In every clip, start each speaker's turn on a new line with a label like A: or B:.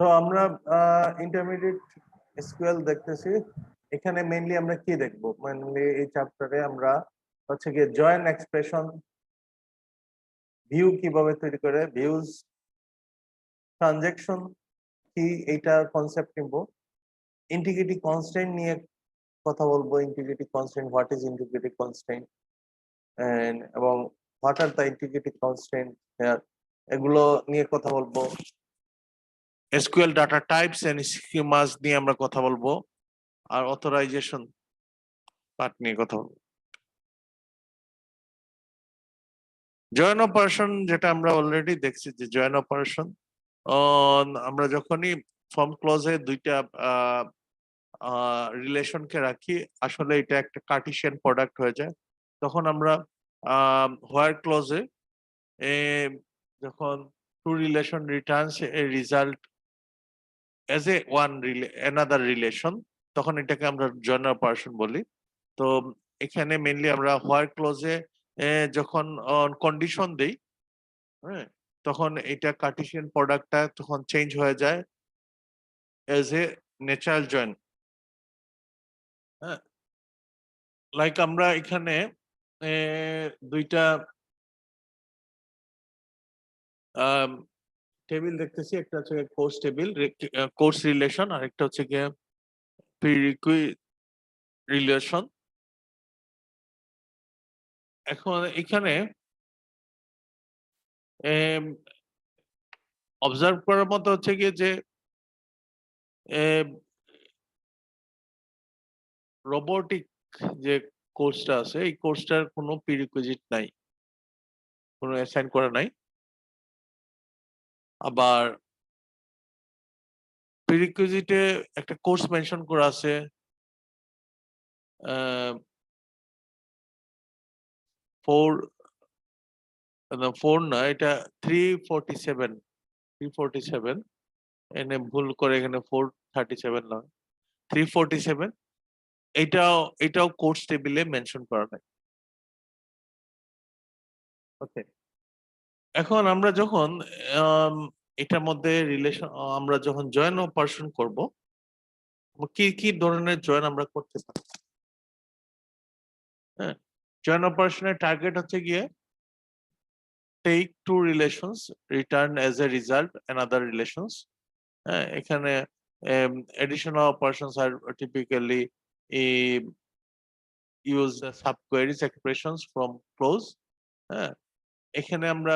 A: তো আমরা intermediate SQL দেখতেছি। এখানে মেইনলি আমরা কি দেখবো? মেইনলি এই চ্যাপ্টারে আমরা হচ্ছে গিয়ে জয়েন এক্সপ্রেশন, ভিউ কিভাবে তৈরি করে, ভিউজ, ট্রানজেকশন কি এইটা কনসেপ্ট নিব। ইন্টিগ্রিটি কনস্ট্যান্ট নিয়ে কথা বলবো। Integrity constant, what is integrity constant এবং what are the integrity constant here, এগুলো নিয়ে কথা বলবো। SQL data types and schemas নিয়ে আমরা কথা বলবো, আর অথরাইজেশন পার্ট নিয়ে কথা বলবো। জয়েন অপারেশন যেটা আমরা অলরেডি দেখছি, যে জয়েন অপারেশন আমরা যখনই ফর্ম ক্লজে দুইটা রিলেশনকে রাখি, আসলে এটা একটা কার্টিসিয়ান প্রোডাক্ট হয়ে যায়। তখন আমরা হোয়ার ক্লজে যখন two relation returns a result as a another relation, তখন এটাকে আমরা জয়েন অপারেশন বলি। তো এখানে মেইনলি আমরা হোয়ার ক্লজে যখন কন্ডিশন দেই, হ্যাঁ, তখন এটা কার্টিসিয়ান প্রোডাক্টটা তখন চেঞ্জ হয়ে যায় এজ এ ন্যাচারাল জয়েন। হ্যাঁ, লাইক আমরা এখানে দুইটা টেবিল দেখতেছি, একটা হচ্ছে কোর্স টেবিল, কোর্স রিলেশন, আর একটা হচ্ছে গিয়ে প্রিরিকুই রিলেশন। এখন এখানে অবজার্ভ করার মতো হচ্ছে গিয়ে যে রোবোটিক যে কোর্সটা আছে, এই কোর্সটার কোনো প্রিরিকুইজিট নাই, কোনো অ্যাসাইন করা নাই। আবার প্রিরিকুইজিটে একটা কোর্স মেনশন করা আছে, 4 না, এটা 347 এনে ভুল করে এখানে 437 নয়, 347। এটাও কোর্স টেবিলে মেনশন করা নাই। ওকে, এখন আমরা যখন এটার মধ্যে রিলেশন, আমরা যখন জয়েন অপারেশন করব, কি কি ধরনের জয়েন আমরা করতে পারি? হ্যাঁ, জয়েন অপারেশনের টার্গেট হচ্ছে গিয়ে take two relations, return as a result another relations. হ্যাঁ, এখানে additional operations are typically use the subqueries expressions from clause. হ্যাঁ, এখানে আমরা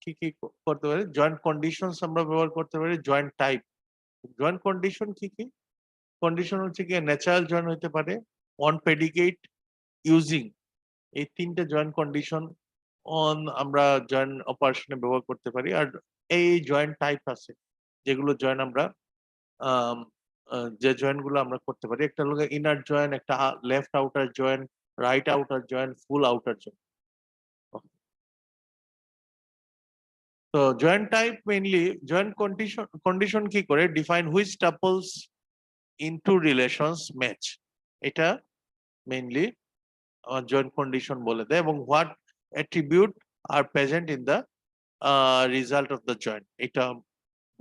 A: কি কি করতে পারি? জয়েন্ট কন্ডিশনস আমরা ব্যবহার করতে পারি। জয়েন্ট টাইপ, জয়েন্ট কন্ডিশন কি কি? কন্ডিশন হচ্ছে কি ন্যাচারাল জয়েন হতে পারে, অন প্রেডিকেট, ইউজিং, এই তিনটে জয়েন্ট কন্ডিশন আমরা জয়েন্ট অপারেশনে ব্যবহার করতে পারি। আর এই জয়েন্ট টাইপ আছে যেগুলো জয়েন আমরা যে জয়েন্ট গুলো আমরা করতে পারি, একটা হলো ইনার জয়েন, একটা left outer join, right outer join, full outer join. তো join type mainly join condition কি করে define which tuples into relations match, এটা মেইনলি জয়েন্ট কন্ডিশন বলে দেয়, এবং what attribute are present in the result of the join, এটা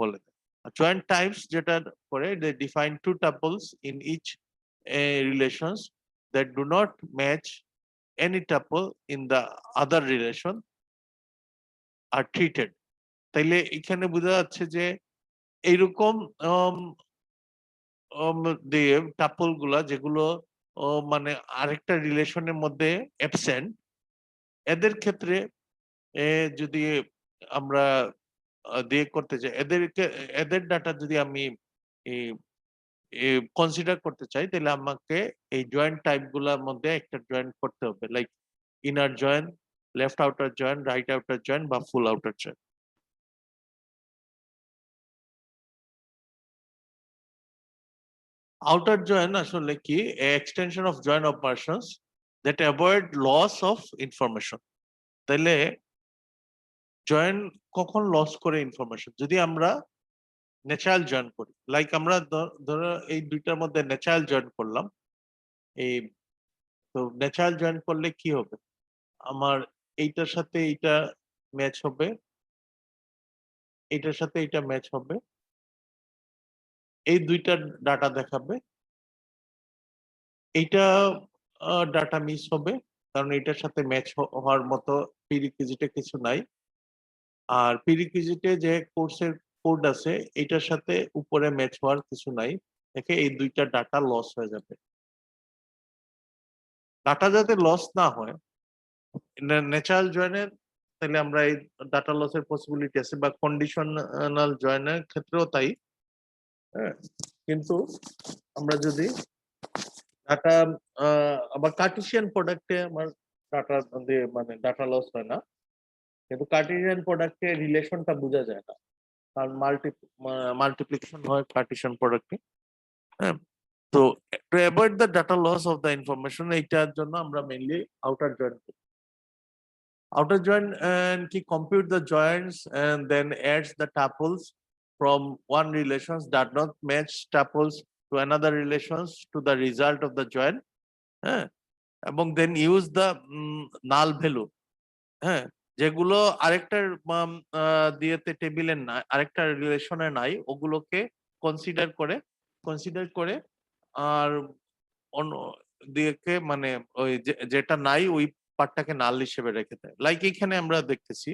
A: বলে দেয়। জয়েন্ট টাইপস যেটা করে, they define two tuples in each relations that do not match any tuple in the other relation are treated. তাইলে এখানে বোঝা যাচ্ছে যে এইরকম দিয়ে টাপল গুলা যেগুলো মানে আরেকটা রিলেশনের মধ্যে অ্যাবসেন্ট, এদের ক্ষেত্রে যদি আমরা দিয়ে করতে চাই, এদের ডাটা যদি আমি কনসিডার করতে চাই, তাহলে আমাকে এই জয়েন্ট টাইপ গুলার মধ্যে একটা জয়েন্ট করতে হবে, like inner joint, left outer joint, right outer joint বা full outer joint. Outer joint আসলে কি? Extension of joint operations that avoid loss of information. তাইলে জয়েন্ট কখন লস করে ইনফরমেশন? যদি আমরা ন্যাচারাল জয়েন করি, লাইক আমরা ধরো এই দুইটার মধ্যে ন্যাচারাল জয়েন করলাম, এই তো ন্যাচারাল জয়েন করলে কি হবে? আমার এইটার সাথে এইটা ম্যাচ হবে, এইটার সাথে এইটা ম্যাচ হবে, এই দুইটা ডাটা দেখাবে। এইটা ডাটা মিস হবে, কারণ এটার সাথে ম্যাচ হওয়ার মতো প্রিরিকুইজিটে কিছু নাই। আর প্রিরিকুইজিটে যে কোর্সের কোড আছে এটার সাথে উপরে ম্যাচ হওয়ার কিছু নাই, দেখে এই দুইটা ডাটা লস হয়ে যাবে। ডাটা যাতে লস না হয় ন্যাচারাল জয়েনের, তাহলে আমরা এই ডাটা লসের পসিবিলিটি আছে, বা কন্ডিশনাল জয়েনের ক্ষেত্রেও তাই। হ্যাঁ, কিন্তু আমরা যদি ডাটা আবার কার্টেসিয়ান প্রোডাক্টে আমার ডাটা দিয়ে মানে ডাটা লস হয় না, কিন্তু কার্টেসিয়ান প্রোডাক্টে রিলেশনটা বোঝা যায় না, কারণ মাল্টিপ্লিকেশন হয় কার্টেসিয়ান প্রোডাক্টে। হ্যাঁ, তো to avoid the data loss of the information, এইটার জন্য আমরা মেইনলি আউটার জয়েন করি। Outer join and key compute the joins and then adds the tuples from one relations that not match tuples to another relations to the result of the join. হ্যাঁ, এবং then use the null value, হ্যাঁ, যেগুলো আরেকটার দিয়েতে টেবিলের নাই, আরেকটা রিলেশনে নাই, ওগুলোকে কনসিডার করে আর অন্য দিকে মানে ওই যেটা নাই ওই পার্টটাকে নাল হিসেবে রেখে দেয়। লাইক এখানে আমরা দেখতেছি,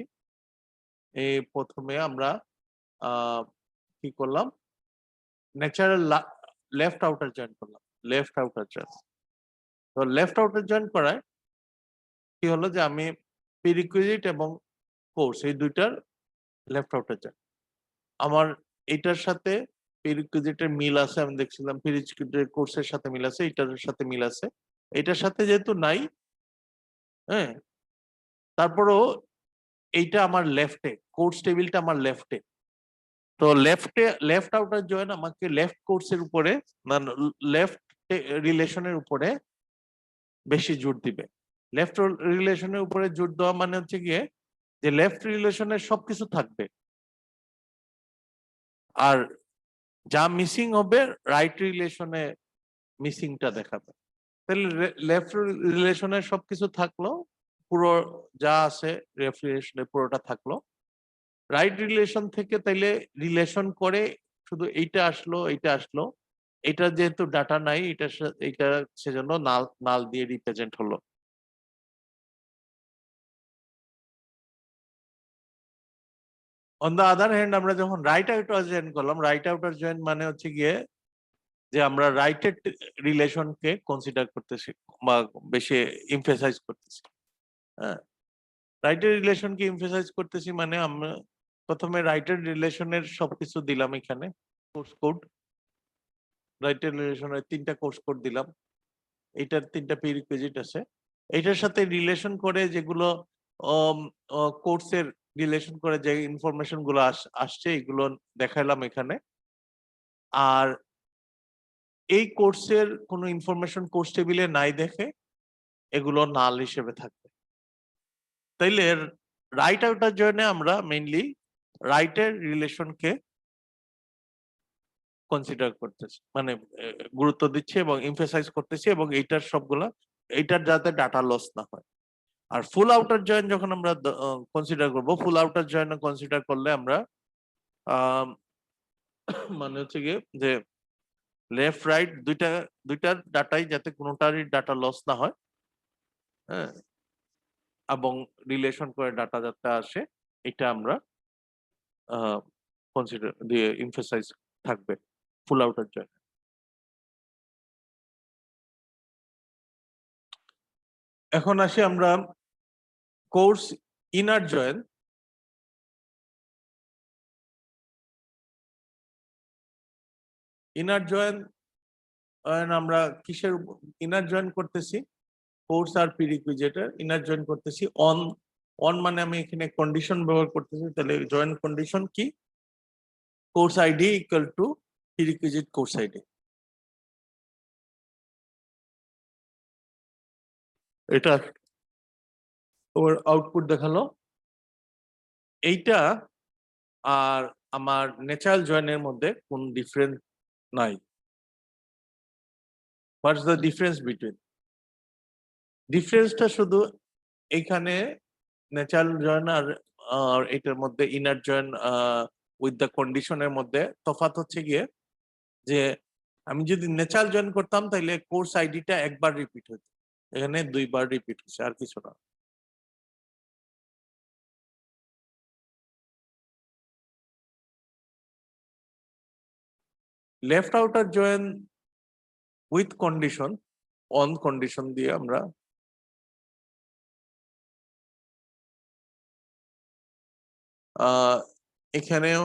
A: এই প্রথমে আমরা কি করলাম, ন্যাচারাল লেফট আউটার জয়েন করলাম, লেফট আউটার জয়েন। তো লেফট আউটার জয়েন করায় কি হলো যে আমি প্রিরিকুইজিট এবং কোর্স এই দুইটার লেফট আউটার জয়েন, আমার এটার সাথে প্রিরিকুইজিটের মিল আছে, আমি দেখছিলাম প্রিরিকুইজিটের কোর্সের সাথে মিল আছে, এটার সাথে মিল আছে, এটার সাথে যেহেতু নাই, হ্যাঁ, তারপরও এইটা আমার লেফটে, কোর্স টেবিলটা আমার লেফটে, তো লেফট আউটার জয়েন আমাকে লেফট কোর্সের উপরে লেফট রিলেশনের উপরে বেশি জোর দিবে। লেফট রিলেশনের উপরে জোর দেওয়া মানে হচ্ছে গিয়ে যে লেফট রিলেশনের সবকিছু থাকবে, আর যা মিসিং হবে রাইট রিলেশনে মিসিংটা দেখাবে। তাহলে লেফট রিলেশনের সবকিছু থাকলো, পুরো যা আছে লেফট রিলেশনে পুরোটা থাকলো, রাইট রিলেশন থেকে তাইলে রিলেশন করে শুধু এইটা আসলো এইটা আসলো, এটা যেহেতু ডাটা নাই এটা সেজন্য নাল নাল দিয়ে রিপ্রেজেন্ট হলো। অন দা আদার হ্যান্ড আমরা যখন রাইট আউটার জয়েন করলাম, রাইট আউটার জয়েন মানে হচ্ছে গিয়ে যে আমরা রাইটের রিলেশনকে কনসিডার করতেছি বা বেশি এমফেসাইজ করতেছি। হ্যাঁ, রাইটের রিলেশনকে এমফেসাইজ করতেছি মানে আমরা প্রথমে রাইটের রিলেশনের সবকিছু দিলাম, এখানে কোর্স কোড, রাইটের রিলেশনের 3টা কোর্স কোড দিলাম, এইটার 3টা প্রিরিকুইজিট আছে, এইটার সাথে রিলেশন করে যেগুলো কোর্সের রিলেশন করে যে ইনফরমেশন গুলো আসছে এগুলো দেখাইলাম এখানে। আর এই কোর্সের কোনো ইনফরমেশন কোর্স টেবিলে নাই দেখে এগুলো নাল হিসেবে থাকবে। তাইলে রাইট আউটার জয়েনে আমরা মেইনলি রাইটের রিলেশনকে কনসিডার করতেছি, মানে গুরুত্ব দিচ্ছি এবং এমফেসাইজ করতেছি, এবং এইটার সবগুলা এইটার যাতে ডাটা লস না হয়। আর ফুল আউটার জয়েন যখন আমরা কনসিডার করব, ফুল আউটার জয়েন কনসিডার করলে আমরা মানে হচ্ছে গিয়ে যে লেফট রাইট দুইটার ডাটাই যাতে কোনোটারই ডাটা লস না হয়, হ্যাঁ, এবং রিলেশন করে ডাটা যাতে আসে, এটা আমরা কনসিডার দিয়ে এমফেসাইজ থাকবে ফুল আউটার জয়েন। এখন আসি আমরা course inner join. Inner join আমরা কিসের ইনার জয়েন করতেছি, কোর্স আর প্রিরিকুইজিটের ইনার জয়েন করতেছি অন। অন মানে আমি এখানে কন্ডিশন ব্যবহার করতেছি, তাহলে জয়েন কন্ডিশন কি, course ID equal to prerequisite course ID. এটা ওর আউটপুট দেখালো। এইটা আর আমার ন্যাচারাল জয়েনের মধ্যে কোন ডিফারেন্স নাই। হোয়াটস দ্য ডিফারেন্স বিটুইন, ডিফারেন্সটা শুধু এইখানে ন্যাচারাল জয়েন আর এটার মধ্যে ইনার জয়েন উইথ দ্য কন্ডিশনের মধ্যে তফাৎ হচ্ছে গিয়ে যে আমি যদি ন্যাচারাল জয়েন করতাম তাহলে কোর্স আইডিটা একবার রিপিট হতো, এখানে দুইবার রিপিট হচ্ছে, আর কিছু না। Left outer join with condition, on condition দিয়ে আমরা এখানেও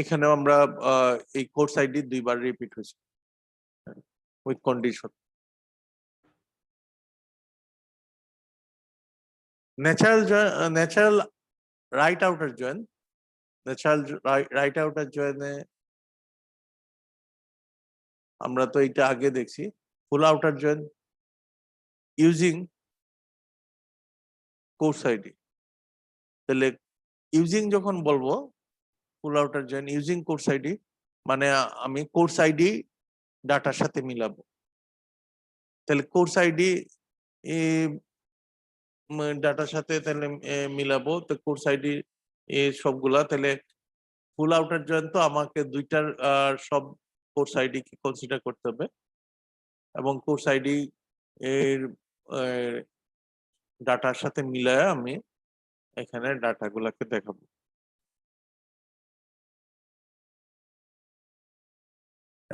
A: এখানেও আমরা এই কোর্স আইডি দুইবার রিপিট হয়েছে with condition. Natural right outer join, natural right outer জয়েনে আমরা তো এটা আগে দেখছি। Full outer join using course ID, তাহলে ইউজিং যখন বলবো full outer join using course ID মানে আমি কোর্স আইডি ডাটার সাথে মিলাবো, তাহলে কোর্স আইডি ডাটার সাথে তাহলে মিলাবো, তো কোর্স আইডি সবগুলা, তাহলে ফুল আউটার জয়েন তো আমাকে দুইটার সব কোর্স আইডি কি কনসিডার করতে হবে এবং কোর্স আইডি এর ডাটার সাথে মিলায় আমি এখানে ডাটাগুলাকে দেখাবো।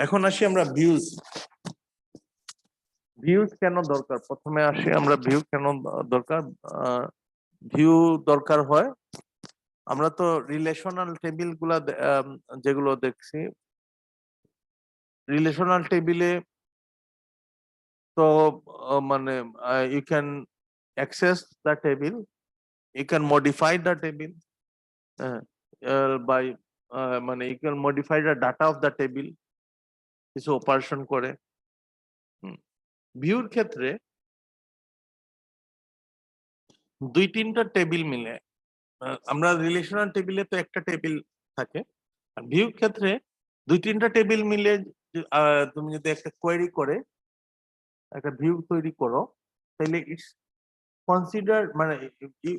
A: এখন আসি আমরা ভিউজ। ভিউজ কেন দরকার, প্রথমে আসি আমরা ভিউ কেন দরকার। ভিউ দরকার হয়, আমরা তো রিলেশনাল টেবিল গুলা যেগুলো দেখছি, রিলেশনাল টেবিলে তো মানে you can access the table, you can modify the table by মানে you can modify the data of the table কিছু অপারেশন করে। ভিউর ক্ষেত্রে দুই তিনটা টেবিল মিলে, আমরা রিলেশনাল টেবিলে তো একটা টেবিল থাকে, আর ভিউর ক্ষেত্রে দুই তিনটা টেবিল মিলে তুমি যদি একটা কোয়েরি করে একটা ভিউ তৈরি করো তাহলে ইটস কনসিডার মানে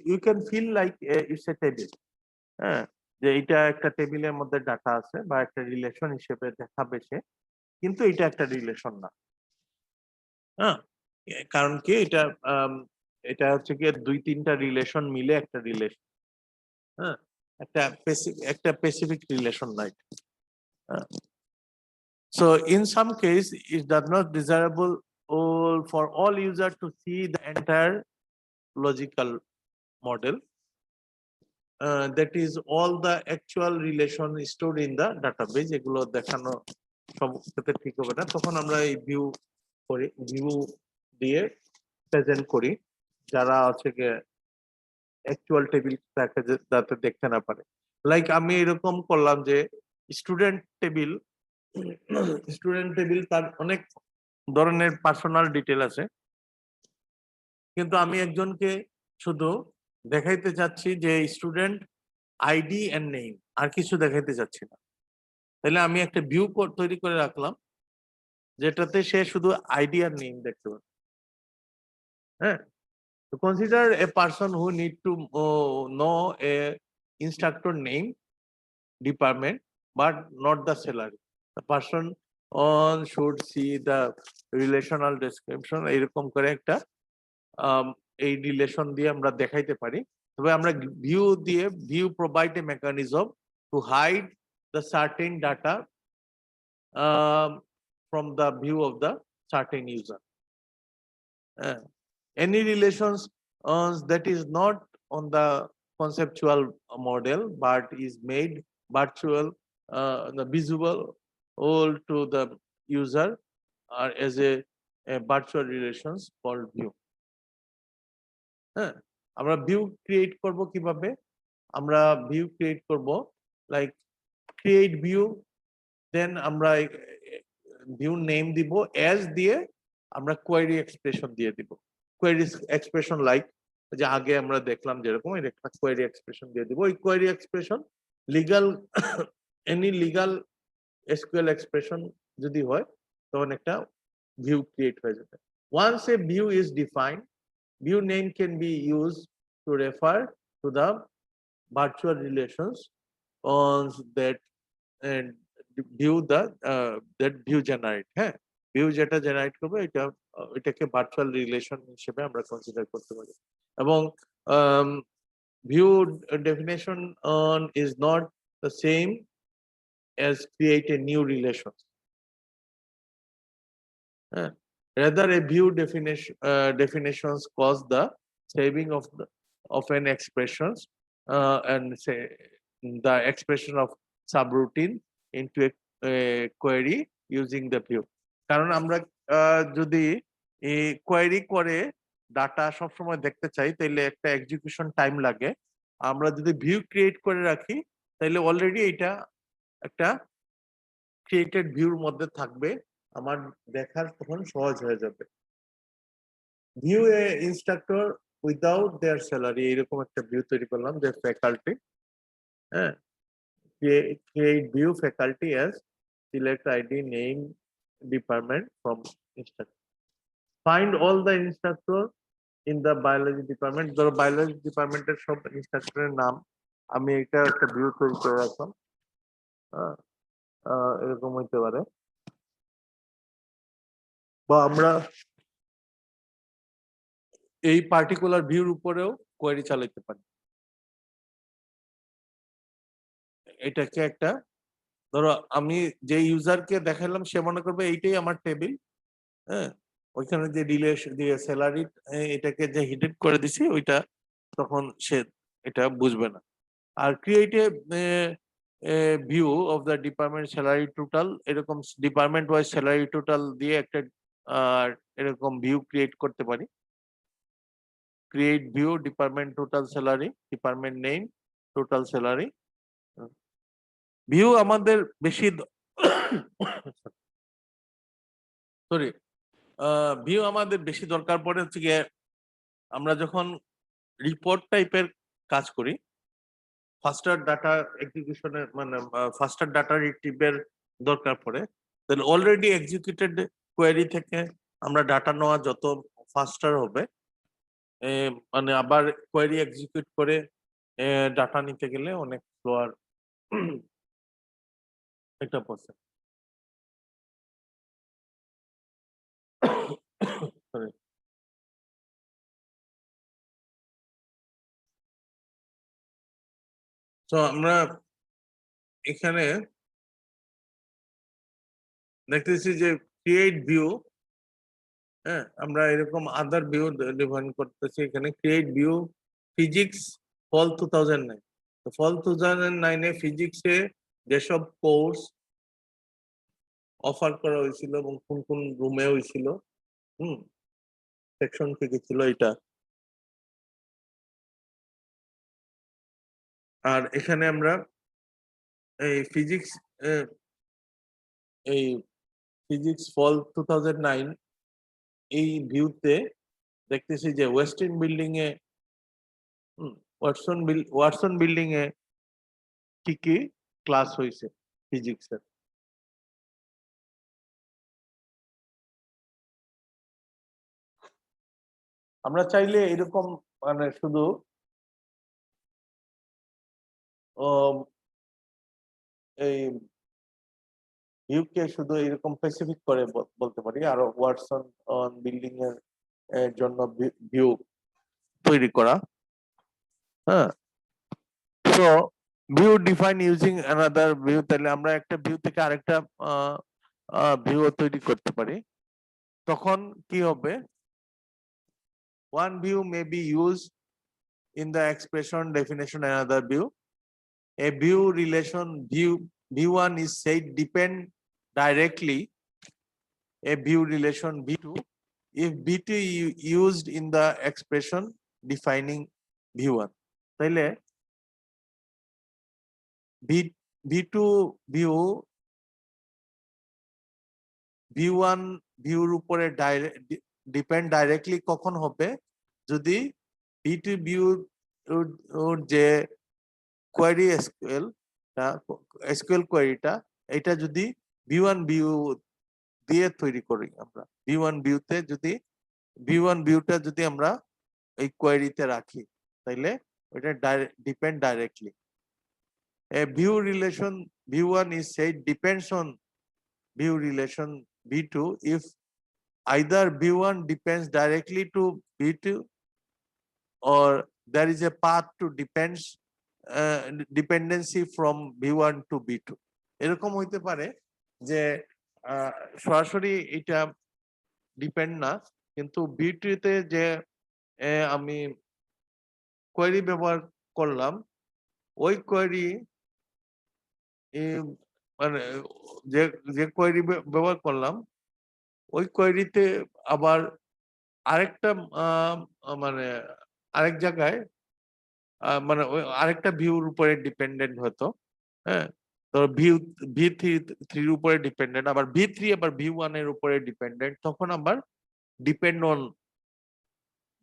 A: you can feel like it's a table. হ্যাঁ, যে এটা একটা টেবিলের মধ্যে ডাটা আছে বা একটা রিলেশন হিসেবে দেখাবে সে, কিন্তু এটা একটা রিলেশন না। হ্যাঁ, কারণ কি এটা এটা হচ্ছে কি দুই তিনটা রিলেশন মিলে একটা রিলেশন। হ্যাঁ, একটা স্পেসিফিক রিলেশন নাই। So in some case it does not desirable for all user to see the entire logical model, that is all the actual relation stored in the database, এগুলো দেখানো সব ক্ষেত্রে ঠিক হবে না, তখন আমরা এই ভিউ করি, ভিউ দিয়ে প্রেজেন্ট করি যারা হচ্ছে গিয়ে অ্যাকচুয়াল টেবিল যাতে দেখতে না পারে। লাইক আমি এরকম করলাম যে স্টুডেন্ট টেবিল, তার অনেক ধরনের পার্সোনাল ডিটেল আছে, কিন্তু আমি একজনকে শুধু দেখাইতে চাচ্ছি যে স্টুডেন্ট আইডি এন্ড নেম, আর কিছু দেখাইতে চাচ্ছি না, তাহলে আমি একটা ভিউ তৈরি করে রাখলাম যেটাতে সে শুধু আইডি আর নেম দেখতে পাবে। হ্যাঁ, to consider a person who need to know a instructor name, department, but not the salary. The person on should see the relational description, এরকম করে একটা এই রিলেশন দিয়ে আমরা দেখাইতে পারি। তবে আমরা ভিউ দিয়ে view provide a mechanism to hide the certain data from the view of the certain user. Any relations that is not on the conceptual model but is made virtual, the visible all to the user are as a virtual relations called view. হ্যাঁ, আমরা view create করব কিভাবে, আমরা view create করব like create view, দেন আমরা view name দিব, age দিয়ে আমরা কোয়েরি এক্সপ্রেশন দিয়ে দিব, কোয়েরি এক্সপ্রেশন লাইক যে আগে আমরা দেখলাম যেরকম একটা কোয়েরি এক্সপ্রেশন দিয়ে দিব। ওই query expression legal any legal SQL expression যদি হয় তখন একটা ভিউ ক্রিয়েট হয়ে যাবে। Once a view is defined, view name can be used to refer to the virtual relations on that and view the that view generate, হ্যাঁ view যেটা generate করবে এটাকে ভার্চুয়াল রিলেশন হিসেবে আমরা কনসিডার করতে পারি। এবং view definition on is not the same as create a new relation. Rather, a view definitions cause the saving of an expressions and say the expression of subroutine into a query using the view. কারণ আমরা যদি query করে data সবসময় দেখতে চাই তাহলে একটা execution time লাগে। আমরা যদি ভিউ ক্রিয়েট করে রাখি তাহলে অলরেডি এটা একটা ক্রিয়েটেড ভিউর মধ্যে থাকবে, আমার দেখার তখন সহজ হয়ে যাবে। ভিউ এ ইনস্ট্রাক্টর উইদাউট দেয়ার স্যালারি, এরকম একটা ভিউ তৈরি করলাম যে ফ্যাকাল্টি, হ্যাঁ create view faculty as select id name department from instructor. Find all the instructor in the biology department, ধরো biology department এর সব ইনস্ট্রাক্টরের নাম আমি এটা একটা ভিউ তৈরি করে রাখলাম, এরকম হইতে পারে। বা আমরা এই পার্টিকুলার ভিউর উপরেও কোয়েরি চালাতে পারি। এটাকে একটা ধরো আমি যে ইউজারকে দেখালাম সে মনে করবে এইটাই আমার টেবিল, হ্যাঁ ওইখানে যে রিলেশন দিয়ে স্যালারি এটাকে যে হিডেন করে দিছি ওইটা তখন সে এটা বুঝবে না। আর create a view of the department salary total, এরকম ডিপার্টমেন্ট ওয়াইজ স্যালারি টোটাল দিয়ে একটা এরকম ভিউ ক্রিয়েট করতে পারি। Create view department total salary, department name total salary. View আমাদের বেশি সরি ভিউ আমাদের বেশি দরকার পড়ে হচ্ছে গিয়ে আমরা যখন রিপোর্ট টাইপের কাজ করি, ফাস্টার ডাটা এক্সিকিউশনের মানে ফাস্টার ডাটা রিট্রিভের দরকার পড়ে, তাহলে অলরেডি এক্সিকিউটেড কোয়েরি থেকে আমরা ডাটা নেওয়া যত ফাস্টার হবে, মানে আবার কোয়েরি এক্সিকিউট করে ডাটা নিতে গেলে অনেক স্লোয়ার একটা প্রসেস। তো আমরা এখানে দেখতেছি যে ক্রিয়েট ভিউ, হ্যাঁ আমরা এরকম আদার ভিউ ডিফাইন করতেছি। এখানে ক্রিয়েট ভিউ ফিজিক্স ফল 2009, তো ফল 2009 এ ফিজিক্সে যেসব কোর্স অফার করা হয়েছিল এবং কোন কোন রুমে হয়েছিল, সেকশন থেকে ছিল এটা। আর এখানে আমরা এই ফিজিক্স ফল 2009 এই ভিউতে দেখতেছি যে ওয়েস্টার্ন বিল্ডিং এ ওয়াটসন বিল্ডিং এ কি কি ক্লাস হয়েছে ফিজিক্সের। আমরা চাইলে এরকম মানে শুধু এই ভিউকে শুধু এরকম স্পেসিফিক করে বলতে পারি, আরো ওয়াটসন বিল্ডিং এর জন্য ভিউ তৈরি করা। হ্যাঁ so view define using another view, তাহলে আমরা একটা ভিউ থেকে আরেকটা ভিউ তৈরি করতে পারি। তখন কি হবে, one view may be used in the expression definition another view. A view relation v1 is said depend directly a view relation v2 if v2 used in the expression defining v1. তাইলে v2 view v1 ভিউর উপরে depend directly কখন হবে, যদি v2 view যে query SQL কোয়েরিটা এটা যদি v1 view দিয়ে তৈরি করি, আমরা v1 ভিউটা যদি আমরা এই কোয়েরিতে রাখি তাইলে ওইটা depend directly. A view relation v1 is said depends on view relation v2 if either v1 depends directly to v2 or there is a path to dependency from v1 to v2. এরকম হইতে পারে যে সরাসরি এটা depend না, কিন্তু v2 তে যে আমি কোয়েরি ব্যবহার করলাম, ওই কোয়েরি মানে যে কোয়েরি ব্যবহার করলাম ওই কোয়েরিতে আবার আরেকটা মানে আরেক জায়গায় মানে ওই আরেকটা ভিউর উপরে ডিপেন্ডেন্ট হতো। হ্যাঁ, তো ভি থ্রির উপরে ডিপেন্ডেন্ট, আবার v3 আবার v1 এর উপরে ডিপেন্ডেন্ট, তখন আবার ডিপেন্ড অন,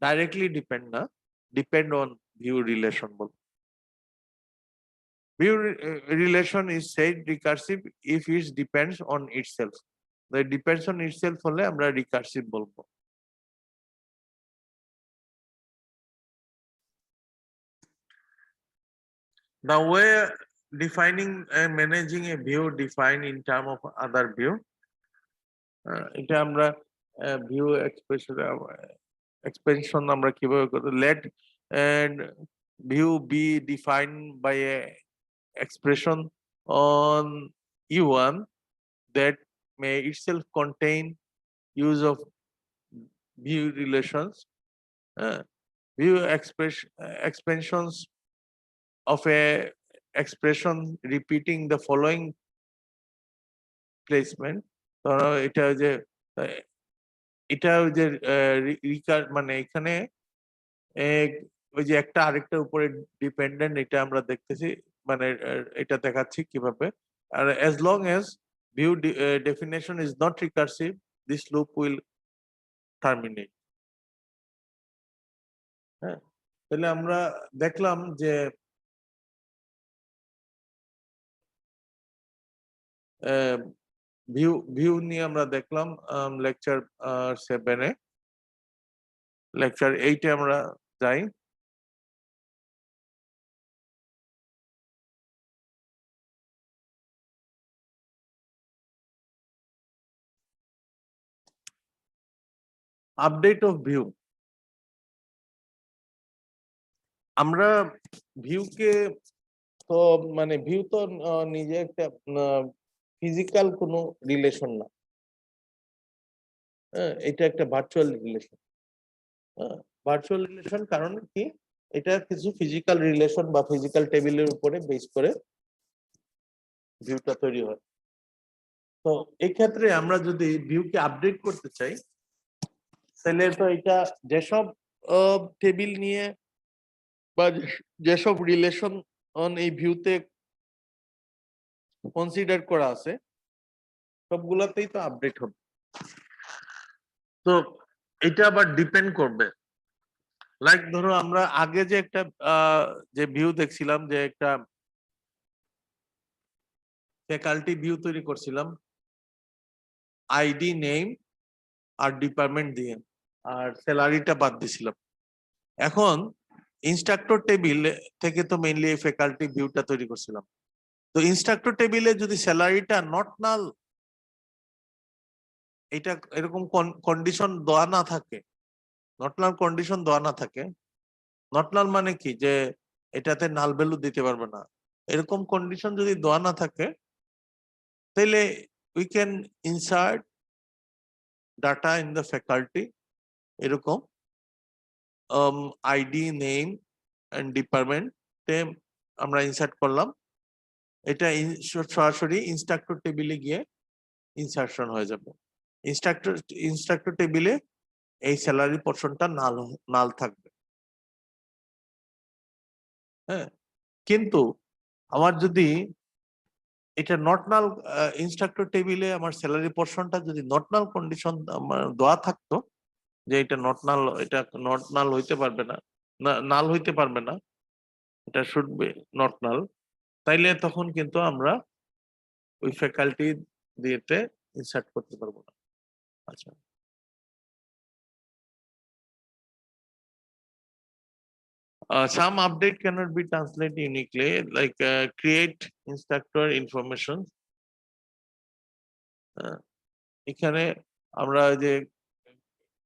A: ডাইরেক্টলি ডিপেন্ড না, depend on view relation ball. View relation is said recursive if it depends on itself. The depends on itself হলে আমরা recursive বলবো। The way defining and managing a view defined in term of other view, এটা আমরা view expansion আমরা কিভাবে করব, let and view be defined by a expression on U1 that may itself contain use of view relations. View expansions of a expression repeating the following placement. এটা যে মানে এখানে ওই যে একটা আরেকটার উপরে ডিপেন্ডেন্ট, এটা আমরা দেখতেছি, মানে এটা দেখাচ্ছি কিভাবে। আর as long as view definition is not recursive, this loop will terminate. হ্যাঁ, তাহলে আমরা দেখলাম যে ভিউ নিয়ে আমরা দেখলাম লেকচার 7-এ। লেকচার 8-এ আমরা যাই। Update of view. আমরা ভিউকে তো মানে ভিউ তো নিজে একটা ফিজিক্যাল কোনো রিলেশন না, এটা একটা ভার্চুয়াল রিলেশন। ভার্চুয়াল রিলেশন কারণ কি, এটা কিছু ফিজিক্যাল রিলেশন বা ফিজিক্যাল টেবিলের উপরে বেস করে ভিউটা তৈরি হয়। তো এই ক্ষেত্রে আমরা যদি ভিউকে আপডেট করতে চাই, তাহলে তো এটা যেসব টেবিল নিয়ে বা যেসব রিলেশন এই ভিউতে কনসিডার করা আছে সবগুলাতেই তো আপডেট হবে। তো এটা আবার ডিপেন্ড করবে, লাইক ধরো আমরা আগে যে একটা যে ভিউ দেখছিলাম, যে একটা ফ্যাকাল্টি ভিউ তৈরি করছিলাম আইডি, নেম আর ডিপার্টমেন্ট দিয়ে, আর স্যালারিটা বাদ দিছিলাম। এখন ইনস্ট্রাক্টর টেবিল থেকে তো মেইনলি এই ফ্যাকাল্টি ভিউটা তৈরি করছিলাম। তো ইনস্ট্রাক্টর টেবিলে যদি স্যালারিটা নট নাল, এটা এরকম কন্ডিশন দেওয়া না থাকে, নট নাল কন্ডিশন দেওয়া না থাকে, নট নাল মানে কি যে এটাতে নাল ভ্যালু দিতে পারবে না, এরকম কন্ডিশন যদি দেওয়া না থাকে, তাহলে we can insert data in the faculty, এরকম আইডি, নেম এন্ড ডিপার্টমেন্টে আমরা ইনসার্ট করলাম, এটা সরাসরি ইনস্ট্রাক্টর টেবিলে গিয়ে ইনসার্শন হয়ে যাবে। ইনস্ট্রাক্টর টেবিলে এই স্যালারি পোরশনটা নাল থাকবে। হ্যাঁ, কিন্তু আমার যদি এটা নট নাল, ইনস্ট্রাক্টর টেবিলে আমার স্যালারি পোরশনটা যদি নট নাল কন্ডিশন দেওয়া থাকতো, যে এটা নট নাল, এটা নট নাল হইতে পারবে না, নাল হইতে পারবে না, এটা শুড বি নট নাল, তাইলে তখন কিন্তু আমরা ওই ফ্যাকাল্টি দিয়েতে ইনসার্ট করতে পারবো না। আচ্ছা, Some update cannot be translated uniquely, like create instructor information. এখানে আমরা যে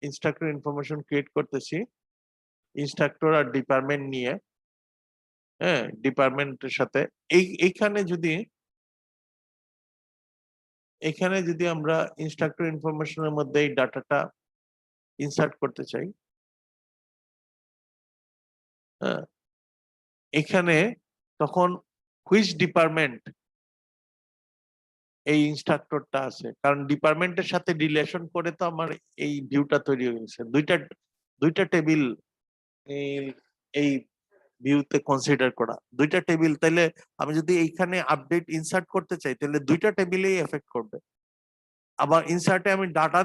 A: ইনস্ট্রাক্টর ইনফরমেশন ক্রিয়েট করতেছি ইনস্ট্রাক্টর আর ডিপার্টমেন্ট নিয়ে, হ্যাঁ, ডিপার্টমেন্টের সাথে এইখানে যদি আমরা ইনস্ট্রাক্টর ইনফরমেশনের মধ্যে এই ডাটাটা ইনসার্ট করতে চাই, হ্যাঁ, এখানে তখন হুইচ ডিপার্টমেন্ট এই ইনস্ট্রাক্টরটা আছে, কারণ ডিপার্টমেন্টের সাথে রিলেশন করে তো আমার এই ভিউটা তৈরি হয়ে গেছে। দুইটা টেবিল এই ভিউতে কনসিডার করা, দুইটা টেবিল। তাইলে আমি যদি এইখানে আপডেট ইনসার্ট করতে চাই তাহলে দুইটা টেবিলেই এফেক্ট করবে। আবার ইনসার্টে আমি ডাটা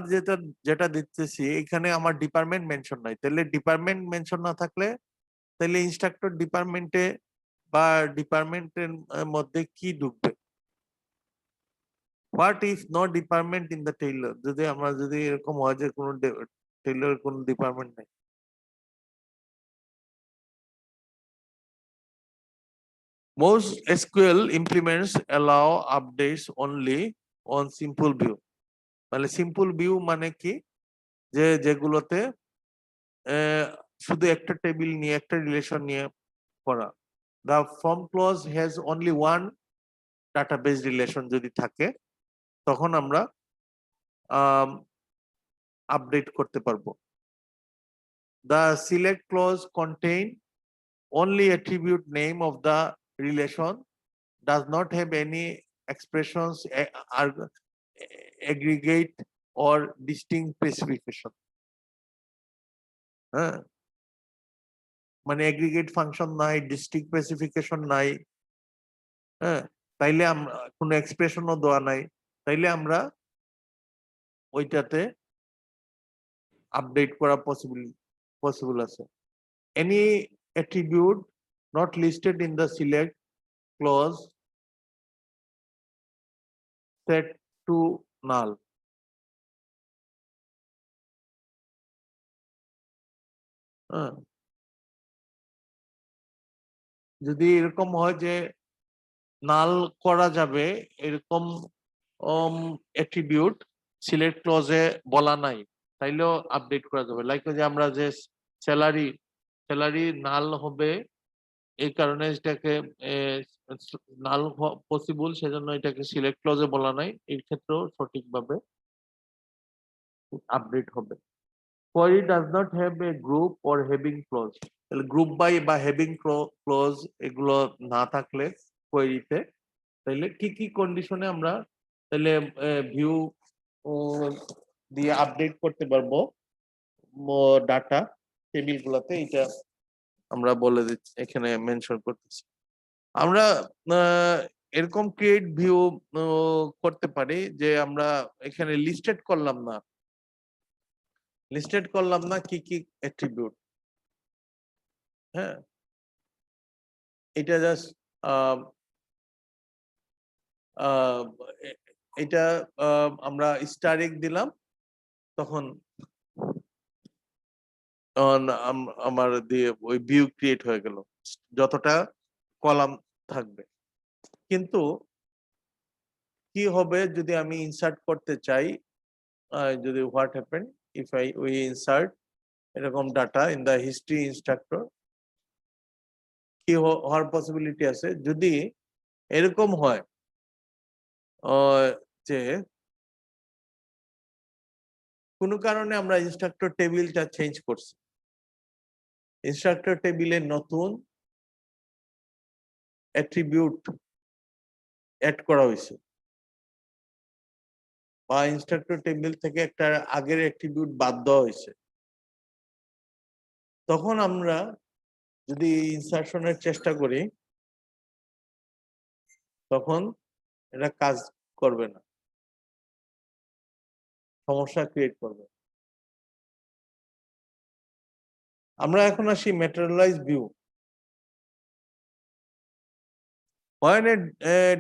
A: যেটা দিতেছি এখানে আমার ডিপার্টমেন্ট মেনশন নাই, তাহলে ডিপার্টমেন্ট মেনশন না থাকলে তাহলে ইনস্ট্রাক্টর ডিপার্টমেন্টে বা ডিপার্টমেন্টের মধ্যে কি ঢুকবে? What if no department in the tailor? যদি এরকম হয় যে কোনো টেইলর কোনো ডিপার্টমেন্ট নেই, most SQL implements allow updates only on simple view. মানে সিম্পল ভিউ মানে কি, যেগুলোতে শুধু একটা টেবিল নিয়ে একটা রিলেশন নিয়ে করা। The from clause has only one database relation যদি থাকে তখন আমরা আপডেট করতে পারবো। The select clause contain only attribute name of the relation, does not have any expressions, aggregate or distinct specification. হ্যাঁ, মানে এগ্রিগেট ফাংশন নাই, ডিস্ট্রিক্ট স্পেসিফিকেশন নাই, হ্যাঁ, তাইলে আমরা কোনো এক্সপ্রেশনও দেওয়া নাই, তাইলে আমরা ওইটাতে আপডেট করা পসিবল আছে। Any attribute not listed in the select clause set to null. যদি এরকম হয় যে নাল করা যাবে এরকম অ্যাট্রিবিউট সিলেক্ট ক্লজে বলা নাই, তাইলেও আপডেট করা যাবে। লাইক যে আমরা যে স্যালারি নাল হবে এই কারণে এটাকে নাল পসিবল, সেজন্য এটাকে সিলেক্ট ক্লজে বলা নাই, এই ক্ষেত্রেও সঠিকভাবে আপডেট হবে। Query does not have a group or having clause. তাহলে গ্রুপ বাই বা হেভিং ক্লজ এগুলো না থাকলে কোয়েরিতে, তাহলে কি কি কন্ডিশনে আমরা তাহলে ভিউ দিয়ে আপডেট করতে পারবো ডাটা টেবিল গুলাতে, এটা আমরা বলে দিচ্ছি, এখানে মেনশন করতেছি। আমরা এরকম ক্রিয়েট ভিউ করতে পারি যে আমরা এখানে লিস্টেড করলাম না কি কি অ্যাট্রিবিউট, হ্যাঁ, এটা জাস্ট এটা আমরা স্টারিক দিলাম, তখন আমার দিয়ে ওই ভিউ ক্রিয়েট হয়ে গেল যতটা কলাম থাকবে। কিন্তু কি হবে যদি আমি ইনসার্ট করতে চাই, যদি what happen if we insert এরকম data in the history instructor, কি হওয়ার পসিবিলিটি আছে যদি এরকম হয় যে কোনো কারণে আমরা ইনস্ট্রাক্টর টেবিলটা চেঞ্জ করছি, ইনস্ট্রাক্টর টেবিলে নতুন অ্যাট্রিবিউট অ্যাড করা হয়েছে বা ইনস্ট্রাক্টর টেবিল থেকে একটা আগের অ্যাট্রিবিউট বাদ দেওয়া হয়েছে, তখন আমরা যদি ইনসার্শনের চেষ্টা করি তখন এটা কাজ করবে না, সমস্যা ক্রিয়েট করবে। আমরা এখন আসি materialise view. When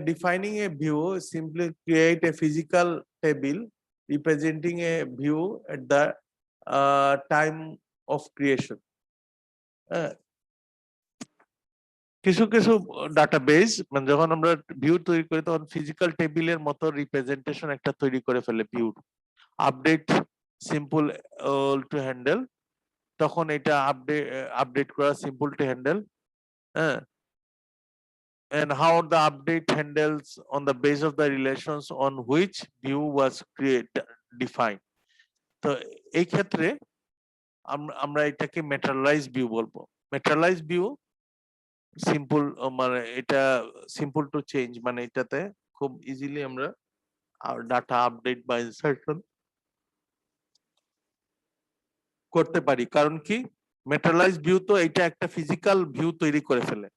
A: defining a view, simply create a physical table representing a view at the time of creation. কিছু কিছু ডাটাবেস মানে যখন আমরা ভিউ তৈরি করি তখন ফিজিক্যাল টেবিলের মতো রিপ্রেজেন্টেশন একটা তৈরি করে ফেলে view update simple to handle তখন এটা আপডেট করা সিম্পল টু হ্যান্ডেল হ্যাঁ and how the update handles on the base of the relations on which view was defined তো এই ক্ষেত্রে আমরা এটাকে ম্যাটেরিয়ালাইজ ভিউ বলবো ম্যাটেরিয়ালাইজ ভিউ সিম্পল মানে এটা সিম্পল টু চেঞ্জ মানে এটাতে খুব ইজিলি আমরা ডাটা আপডেট বা ইনসার্শন করতে পারি কারণ কি ম্যাটেরিয়ালাইজ ভিউ তো এটা একটা ফিজিক্যাল ভিউ তৈরি করে ফেলে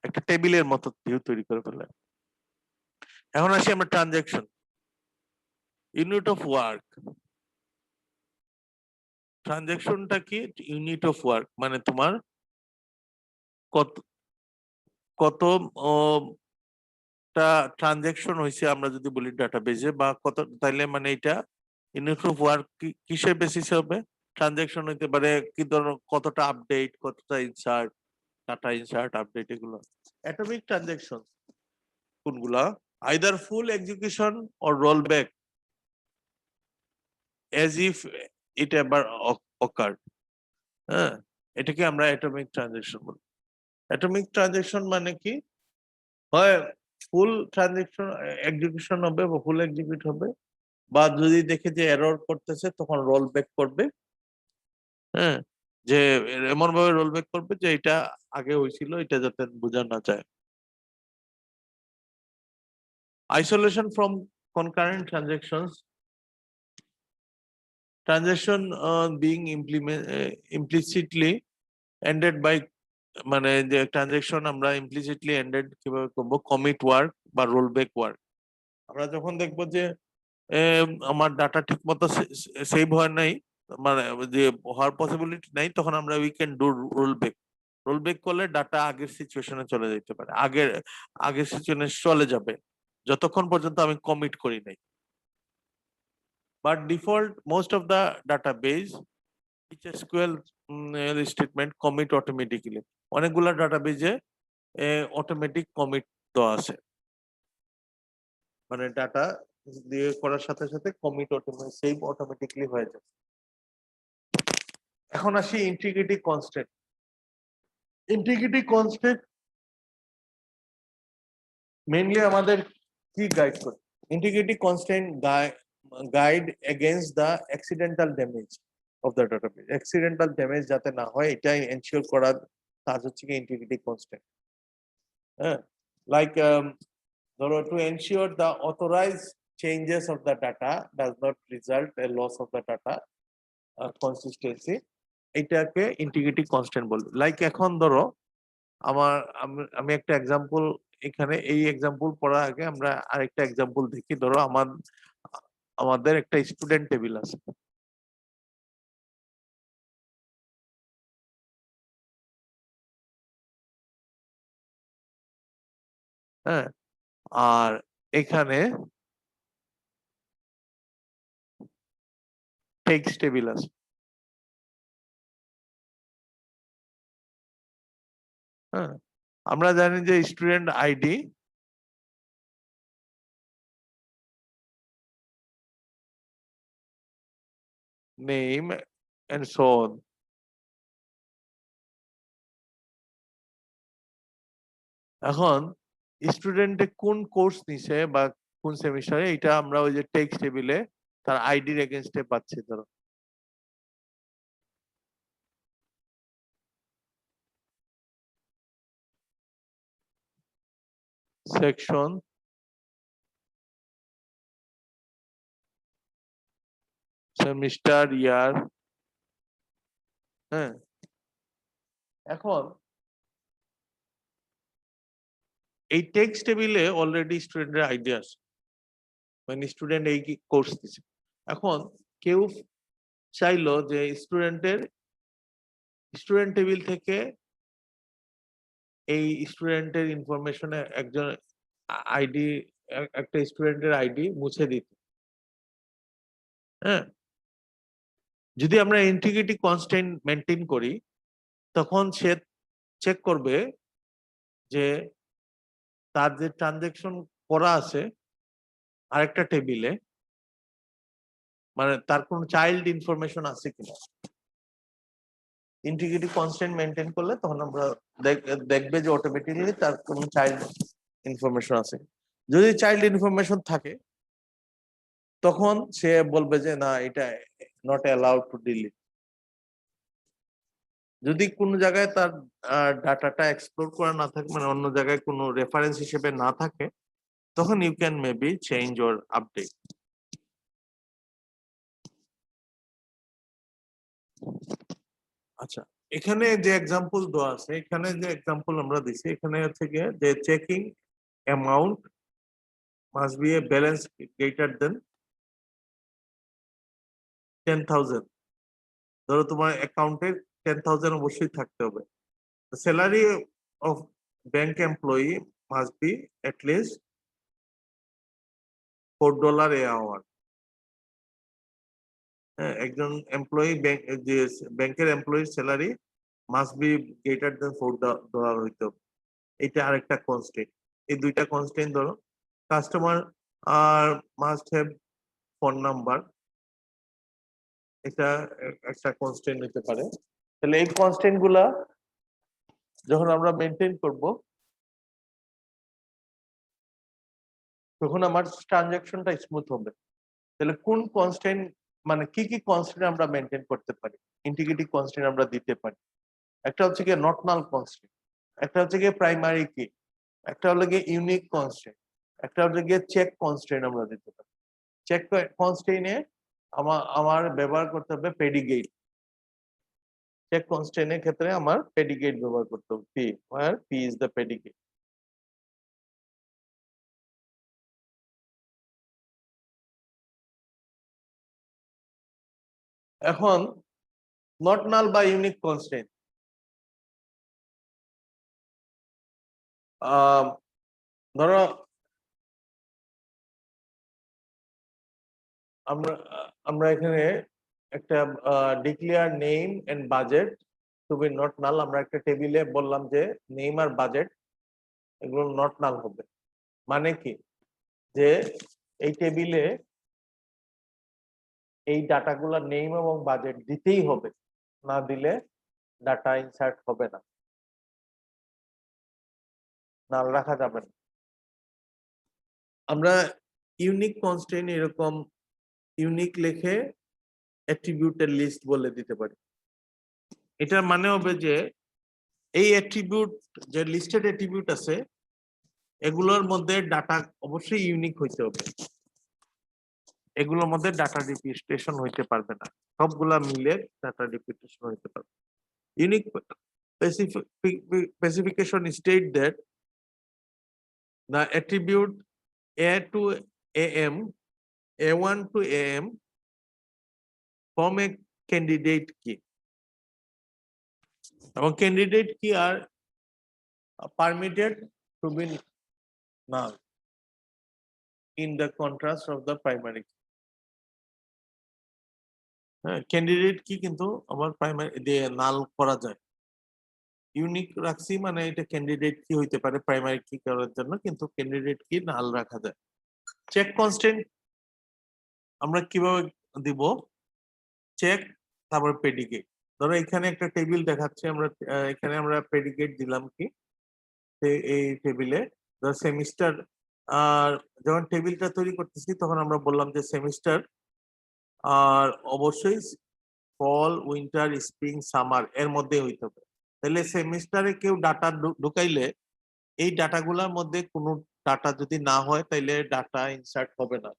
A: একটা টেবিলের মতো ভিউ তৈরি করে ফেলে এখন আসি আমরা ট্রানজাকশন ইউনিট অফ ওয়ার্ক ট্রানজাকশনটা কি ইউনিট অফ ওয়ার্ক মানে তোমার কত কত ট্রানজাকশন হয়েছে আমরা যদি বলি ডাটাবেজে বা কত তাইলে মানে এটা ইউনিট অফ ওয়ার্ক কিসের বেসিসে হবে ট্রানজাকশন হইতে পারে কি ধরনের কতটা আপডেট কতটা ইনসার্ট ডাটা ইনসার্ট আপডেট এগুলো অ্যাটমিক ট্রানজাকশন কোনগুলা either full execution or roll back as if it ever occurred হ্যাঁ এটাকে আমরা অ্যাটমিক ট্রানজাকশন বলি অ্যাটমিক ট্রানজাকশন মানে কি হয় ফুল ট্রানজাকশন এক্সিকিউশন হবে বা ফুল এক্সিকিউট হবে বা যদি দেখে যে এরর করতেছে তখন রোল ব্যাক করবে হ্যাঁ যে এমন ভাবে রোল ব্যাক করবে যে এটা আগে হয়েছিল এটা যাতে বোঝা না যায় isolation from concurrent transactions transaction being implicitly ended by মানে যে ট্রানজাকশন আমরা ইমপ্লিসিটলি এন্ডেড কিভাবে করব কমিট ওয়ার্ক বা রোল ব্যাক ওয়ার্ক আমরা যখন দেখব যে আমার ডাটা ঠিকমতো সেভ হয় নাই মানে যে হওয়ার পসিবিলিটি নাই তখন আমরা we can do roll back করলে ডাটা আগের সিচুয়েশনে চলে যেতে পারে আগের সিচুয়েশনে চলে যাবে যতক্ষণ পর্যন্ত আমি কমিট করি নাই but default most of the database SQL statement commit automatically অনেকগুলা ডাটাবেজে অটোমেটিক কমিট দেওয়া আছে মানে ডাটা দিয়ে করার সাথে সাথে কমিট সেভ অটোমেটিক্যালি হয়ে যায় এখন আসি integrity constant integrity constant mainly আমাদের কি গাইড করে integrity constant guide against the accidental damage of the database accidental damage যাতে না হয় এটাই এনশিওর করার কাজ হচ্ছে কি ইন্টিগ্রিটি কনস্ট্যান্ট হ্যাঁ লাইক ধরো to ensure the authorized changes of the data does not result a loss of the data consistency এটাকে ইন্টিগ্রিটি কনস্ট্যান্ট বলবে লাইক এখন ধরো আমি একটা এক্সাম্পল এখানে এই এক্সাম্পল পড়ার আগে আমরা আরেকটা এক্সাম্পল দেখি ধরো আমাদের একটা স্টুডেন্ট টেবিল আছে হ্যাঁ আর এখানে টেক্সট টেবিল আছে হ্যাঁ আমরা জানি যে student ID name and so on এখন স্টুডেন্টে কোন কোর্স নিছে বা কোন সেমিস্টারে এটা আমরা ওই যে টেক্সট টেবিলে তার আইডির এগেইনস্টে পাচ্ছি ধরো সেকশন সেমিস্টার ইয়ার হ্যাঁ এখন এই টেক্সট টেবিলে অলরেডি স্টুডেন্টের আইডি আছে মানে স্টুডেন্ট এই কোর্স দিছে এখন কেউ চাইলো যে স্টুডেন্ট টেবিল থেকে এই স্টুডেন্টের ইনফরমেশনে একজন আইডি একটা স্টুডেন্টের আইডি মুছে দিতে হ্যাঁ যদি আমরা ইন্টিগ্রিটি কনস্ট্যান্ট মেনটেন করি তখন সে চেক করবে যে তার যে ট্রানজেকশন করা আছে আরেকটা টেবিলে, মানে তার কোনো চাইল্ড ইনফরমেশন আছে কিনা। ইন্টিগ্রিটি কনস্ট্যান্ট মেনটেন করলে তখন আমরা দেখবে যে অটোমেটিক্যালি তার কোনো চাইল্ড ইনফরমেশন আছে। যদি চাইল্ড ইনফরমেশন থাকে তখন সে বলবে যে না, এটা নট অ্যালাউড টু ডিলিট। যদি কোনো জায়গায় তার ডাটাটা এক্সপ্লোর করা না থাকে, মানে অন্য জায়গায় কোনো রেফারেন্স হিসেবে না থাকে, তখন you can maybe change or update. আচ্ছা, এখানে যে এক্সাম্পল দেওয়া আছে, এখানে যে এক্সাম্পল আমরা দিছি, এখানে হচ্ছে গিয়ে যে checking amount must be a balance greater than 10,000। ধরো তোমার অ্যাকাউন্টে 10,000 অবশ্যই থাকতে হবে। Salary of bank employee must be at least $4 a hour। একজন এমপ্লয়ি ব্যাংকের এমপ্লয়ির salary must be greater than $4 হইতে হবে। এটা আরেকটা কনস্ট্যান্ট। এই দুইটা কনস্ট্যান্ট ধরো। Customer are must have phone number, এটা একটা কনস্ট্যান্ট হতে পারে। তাহলে এই কনস্ট্যান্ট গুলা যখন আমরা মেনটেন করব তখন আমার ট্রানজাকশনটা স্মুথ হবে। তাহলে কোন কনস্ট্যান্ট, মানে কি কি কনস্ট্যান্ট আমরা মেনটেন করতে পারি, ইন্টিগ্রিটি কনস্ট্যান্ট আমরা দিতে পারি। একটা হচ্ছে গিয়ে নট নাল কনস্ট্যান্ট, একটা হচ্ছে গিয়ে প্রাইমারি কি, একটা হলো গিয়ে ইউনিক কনস্ট্যান্ট, একটা হচ্ছে গিয়ে চেক কনস্ট্যান্ট আমরা দিতে পারি। চেক কনস্ট্যান্টে আমার ব্যবহার করতে হবে প্রেডিকেট। চেক কনস্ট্যান্টের ক্ষেত্রে আমার প্রেডিকেট ব্যবহার করতে হবে, P, where P is the predicate. এখন নট নাল বা ইউনিক কনস্ট্যান্ট, ধরো আমরা আমরা এখানে একটা declare name and budget to be not null, আমরা একটা টেবিলে বললাম যে নেম আর বাজেট এগুলো নট নাল হবে। মানে কি, যে এই টেবিলে এই ডাটাগুলো নেম এবং বাজেট দিতেই হবে, না দিলে ডাটা ইনসার্ট হবে না, নাল রাখা যাবে না। আমরা ইউনিক কনস্ট্রেন্ট এরকম ইউনিক লিখে অ্যাট্রিবিউটের লিস্ট বলে দিতে পারি। এটার মানে হবে যে এই অ্যাট্রিবিউট, যে লিস্টেড অ্যাট্রিবিউট আছে এগুলোর মধ্যে ডাটা অবশ্যই ইউনিক হইতে হবে, এগুলোর মধ্যে ডাটা রিপিটেশন হইতে পারবে না, সবগুলা মিলে ডাটা রিপিটেশন হইতে পারবে। Unique specification state that the attribute a to am, a1 to am form a candidate key, এবং candidate key are permitted to be null in the contrast of the primary key. Candidate কি কিন্তু আমার primary দিয়ে নাল করা যায়। Unique রাখছি মানে এটা ক্যান্ডিডেট কি হইতে পারে প্রাইমারি কি করার জন্য, কিন্তু ক্যান্ডিডেট কি নাল রাখা যায়। চেক কনস্ট্যান্ট আমরা কিভাবে দিব, চেক তারপর প্রেডিকেট। ধরো এখানে একটা টেবিল দেখাচ্ছে, আমরা এখানে আমরা প্রেডিকেট দিলাম কি এই টেবিলে সেমিস্টার, আর যখন টেবিলটা তৈরি করতেছি তখন আমরা বললাম যে সেমিস্টার আর অবশ্যই ফল, উইন্টার, স্প্রিং, সামার এর মধ্যে হইতে হবে। তাহলে সেমিস্টারে কেউ ডাটা ঢুকাইলে এই ডাটাগুলোর মধ্যে কোনো ডাটা যদি না হয় তাইলে ডাটা ইনসার্ট হবে না।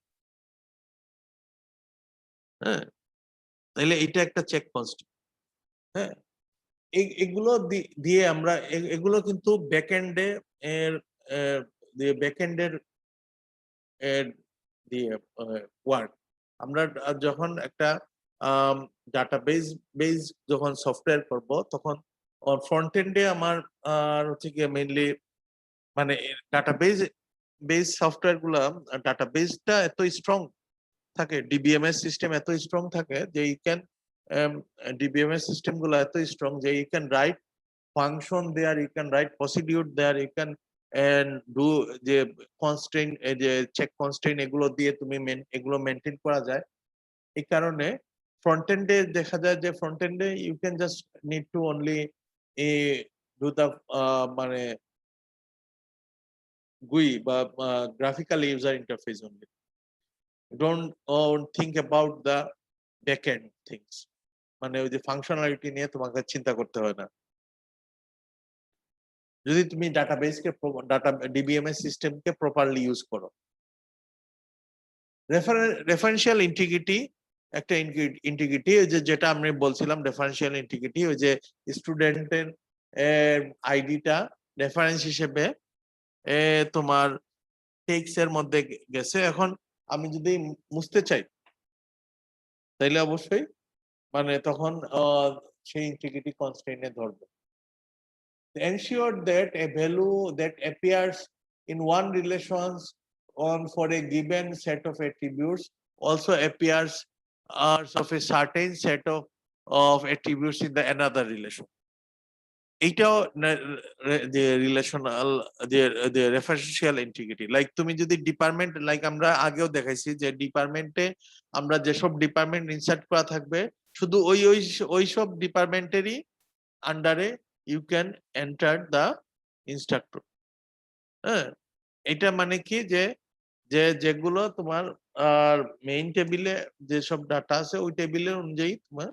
A: হ্যাঁ, তাইলে এটা একটা চেক কনস্ট্যান্ট। হ্যাঁ, এগুলো দিয়ে আমরা এগুলো কিন্তু ব্যাকএন্ডে এর ব্যাকএন্ডের দিয়ে ওয়ার্ক। আমরা যখন একটা ডাটাবেজ যখন সফটওয়্যার করব তখন ফ্রন্ট এন্ডে আমার হচ্ছে কি মেইনলি মানে বেস সফটওয়্যার গুলা, ডাটাবেসটা এত স্ট্রং থাকে, ডিবিএমএস সিস্টেম এত স্ট্রং থাকে যে ইউ ক্যান ডিবিএমএস সিস্টেম গুলো এত স্ট্রং যে you can write function there, you can write procedure there, you can and do the constraint, the check constraint এগুলো দিয়ে তুমি এগুলো মেনটেন করা যায়। এই কারণে ফ্রন্ট এন্ডে দেখা যায় যে ফ্রন্ট এন্ডে you can just need to only do the মানে GUI বা graphical user interface only, don't think about the backend things, মানে ওই যে ফাংশনালিটি নিয়ে তোমাকে চিন্তা করতে হয় না। যদি তুমি ডাটাবেসকে ডাটা ডিবিএমএস সিস্টেমকে প্রপারলি ইউজ করো। রেফারেন্সিয়াল ইন্টিগ্রিটি একটা ইন্টিগ্রিটি, ওই যে যেটা আমি বলছিলাম রেফারেন্সিয়াল ইন্টিগ্রিটি, ওই যে স্টুডেন্টের আইডিটা রেফারেন্স হিসেবে তোমার টেক্সট এর মধ্যে গেছে, এখন আমি যদি মুছতে চাই তাইলে অবশ্যই মানে তখন সেই ইন্টিগ্রিটি কনস্ট্রেইনে ধরবে। Ensure that a value that appears in one relations on for a given set of attributes also appears as of a certain set of attributes in the another relation. এইটাও যে রিলেশনাল যে referential integrity, like তুমি যদি department, like আমরা আগেও দেখাইছি যে ডিপার্টমেন্টে আমরা যেসব ডিপার্টমেন্ট ইনসার্ট করা থাকবে শুধু ওই সব ডিপার্টমেন্টেরই আন্ডারে you can enter the instructor. হ্যাঁ, এটা মানে কি যে যেগুলো তোমার মেইন টেবিলে যেসব ডাটা আছে ওই টেবিলের অনুযায়ী তোমার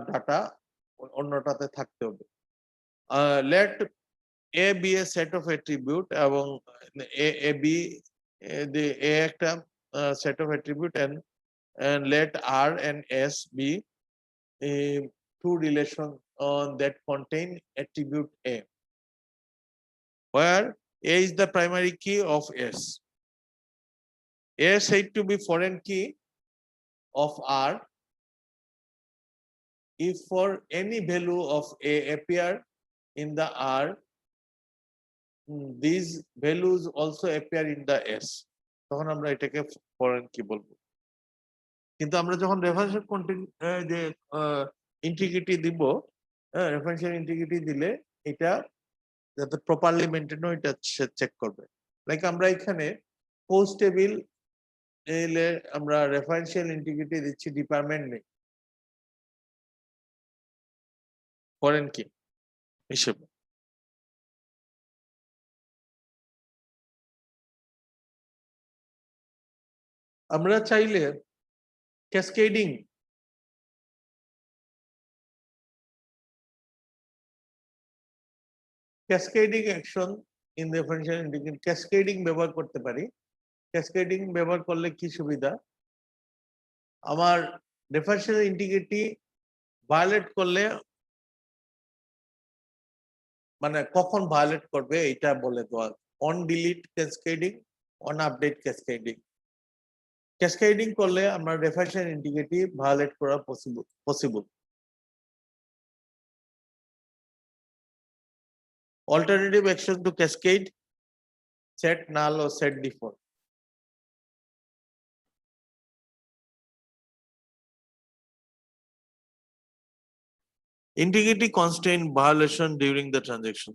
A: ডাটা অন্যটাতে থাকতে হবে। Let A B a set of attribute, এবং এ বি এ একটা set of attribute, and let R and S be two relations that contain attribute A, where A is the primary key of S. A is said to be foreign key of R if for any value of A appear in the R, these values also appear in the S, তখন আমরা এটাকে foreign কি বলবো। কিন্তু আমরা যখন referential যে integrity দিব, রেফারেন্সিয়াল ইন্টিগ্রিটি দিলে এটা যাতে প্রপারলি মেনটেন হয় এটা চেক করবে। লাইক আমরা এখানে পোস্ট টেবিল এলে আমরা রেফারেন্সিয়াল ইন্টিগ্রিটি দিচ্ছি ডিপার্টমেন্ট নেই, ফরেন কি হিসেবে। আমরা চাইলে cascading action in referential integrity cascading ব্যবহার করতে পারি। ক্যাসকেডিং ব্যবহার করলে কি সুবিধা, আমার রেফারেন্সিয়াল ইন্টিগ্রিটি ভায়োলেট করলে মানে কখন ভায়োলেট করবে এটা বলে দেওয়া, on delete cascading, on update cascading. Cascading করলে আমরা রেফারেন্সিয়াল ইন্টিগ্রিটি ভায়োলেট করা possible. Alternative action to cascade: set null or set default. Integrity constraint violation during the transaction.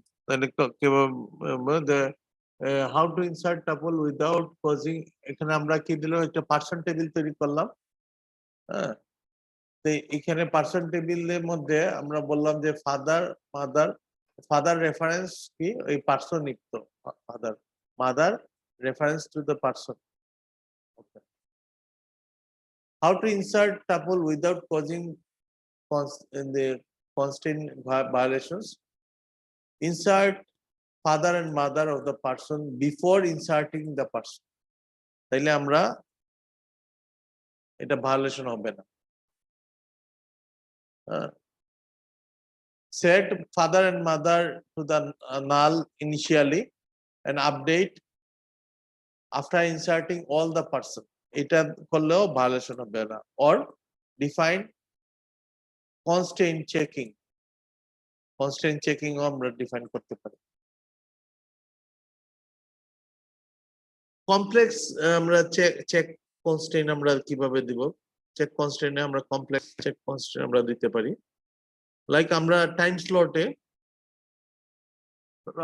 A: How to insert tuple without causing, এখানে আমরা কি দিলাম একটা person table তৈরি করলাম। হ্যাঁ, তো এখানে পার্সন টেবিলের মধ্যে আমরা বললাম যে ফাদার রেফারেন্স কি ওই পার্সন নিত্য, mother reference to the person. How to insert tuple without causing the constraint violations? Insert father and mother of the person before inserting the person, তাইলে আমরা এটা ভায়োলেশন হবে না। Set father and mother to the null initially and update after inserting all the person, এটা করলেও violation হবে না। or define constraint checking, constraint checking ও আমরা ডিফাইন করতে পারি। কমপ্লেক্স আমরা চেক কনস্ট্রেইন আমরা কিভাবে দিব, চেক কনস্ট্রেইনে আমরা কমপ্লেক্স চেক কনস্ট্রেইন আমরা দিতে পারি। লাইক আমরা টাইম স্লটে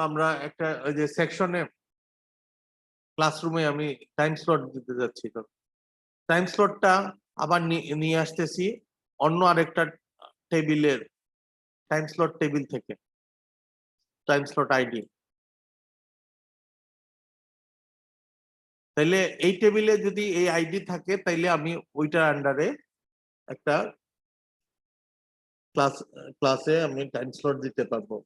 A: আমরা একটা ওই যে সেকশনে ক্লাসরুমে আমি টাইম স্লট দিতে যাচ্ছি, তো টাইম স্লটটা আবার নিয়ে আসতেছি অন্য আরেকটা টেবিলের টাইম স্লট টেবিল থেকে, টাইম স্লট আইডি। তাইলে এই টেবিলে যদি এই আইডি থাকে তাইলে আমি ওইটার আন্ডারে একটা ক্লাসে আমি টাইম স্লট দিতে পারবো।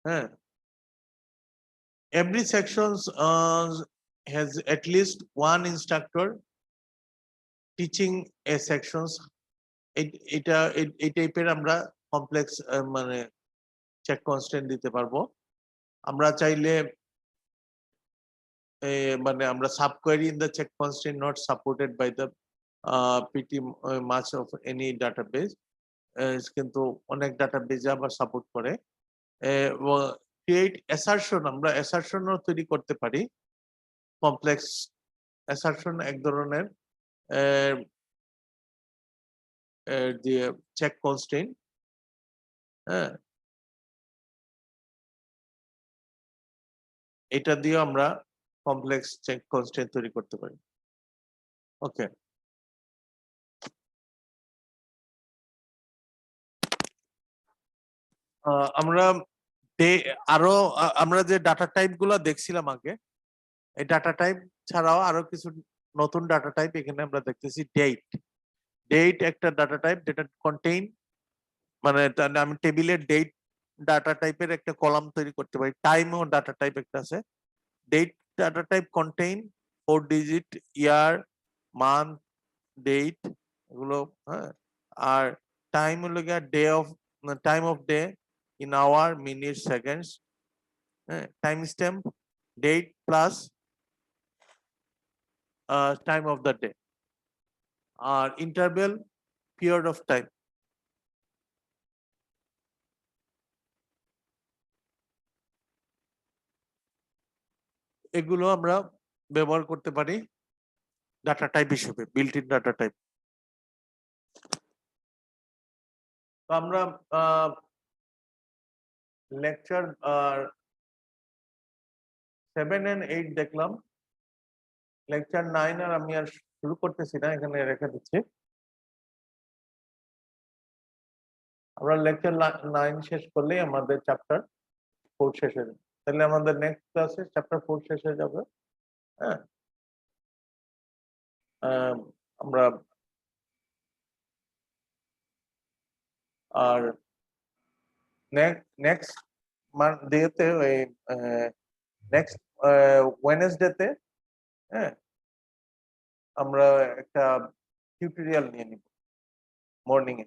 A: হ্যাঁ, every sections has at least one instructor teaching a sections। এটা এই টাইপের আমরা কমপ্লেক্স মানে চেক কনস্ট্যান্ট দিতে পারবো। আমরা চাইলে মানে আমরা subquery in the check constant not supported by the pretty much of any database, কিন্তু অনেক ডাটাবেজে আবার সাপোর্ট করে। ক্রিয়েট অ্যাসারশন, আমরা অ্যাসারশনও তৈরি করতে পারি। কমপ্লেক্স অ্যাসারশন এক ধরনের যে চেক কনস্ট্যান্ট, হ্যাঁ, এটা দিয়ে আমরা কমপ্লেক্স চেক কনস্ট্যান্ট তৈরি করতে পারি। ওকে, আমরা আরো আমরা যে ডাটা টাইপ গুলা দেখছিলাম আগে, এই ডাটা টাইপ ছাড়াও আরো কিছু নতুন ডাটা টাইপ এখানে আমরা দেখতেছি। ডেট একটা ডাটা টাইপ যেটা কন্টেইন, মানে আমি টেবিলের ডেট ডাটা টাইপের একটা কলাম তৈরি করতে পারি। টাইমও ডাটা টাইপ একটা আছে। Date data type contain 4 digit, year, month, date এগুলো, হ্যাঁ। আর টাইম হলো গিয়ে time of day in hour, minute, seconds, হ্যাঁ। Timestamp date plus time of the day. আর ইন্টারভেল পিরিয়ড অফ টাইম। এগুলো আমরা ব্যবহার করতে পারি ডাটা টাইপ হিসেবে, বিল্ট ইন ডাটা টাইপ। তো আমরা লেকচার 7 and 8 দেখলাম। লেকচার 9 আর আমি আর শুরু করতেছি না, এখানে রেখে দিচ্ছি। আমরা লেকচার 9 শেষ করলেই আমাদের চ্যাপ্টার 4 শেষ হয়ে যাবে। তাহলে আমাদের নেক্সট ক্লাসে চ্যাপ্টার 4 শেষ হয়ে যাবে। হ্যাঁ, আমরা আর নেক্সট ডেতে ওই নেক্সট ওয়েডনেসডেতে, হ্যাঁ, আমরা একটা টিউটোরিয়াল নিয়ে নিব মর্নিং এ।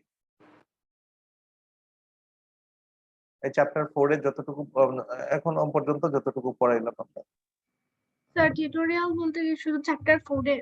A: এই চ্যাপ্টার 4 এ যতটুকু এখন পর্যন্ত যতটুকু পড়াইলাম আমরা।
B: স্যার টিউটোরিয়াল বলতে কি শুধু চ্যাপ্টার 4 এর?